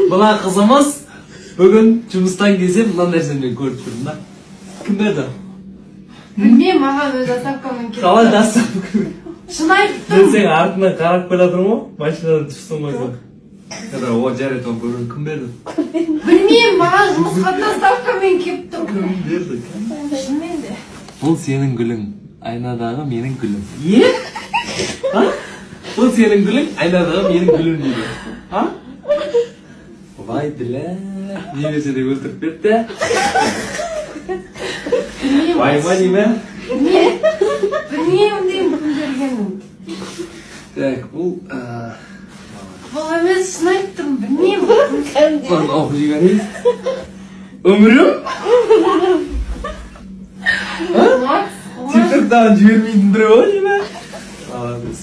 Mına kızımız bugün жұмыстан келсе мына нәрсені көріп тұрмын да. Кім берді? Білмеймін, маған өз доставкамен келді. Қалай доставка? Шын айттым. Мен сен артынан қарап келе жатырмын ғой, машинадан түстің ғой сен. О, жарайды, оны көрген кім берді? Білмеймін, маған жұмысқа доставкамен келіп тұр. Кім берді? Шынымен де. Бұл сенің гүлің, айнадағы менің гүлім. Е? Бұл сенің гүлің, айнадағы менің гүлім дейді. Ha? Vay bile, niye bizi de öldürüp bitti? Vay mı değil mi? Bilmeyeyim diyeyim kim bergenin. Так, бұл... Бұл емес шын айттым, білмеймін. Lan оқып жіберейін. Өмірім? Тиктоктан жібермейтін біреу ғой деймі? Молодец.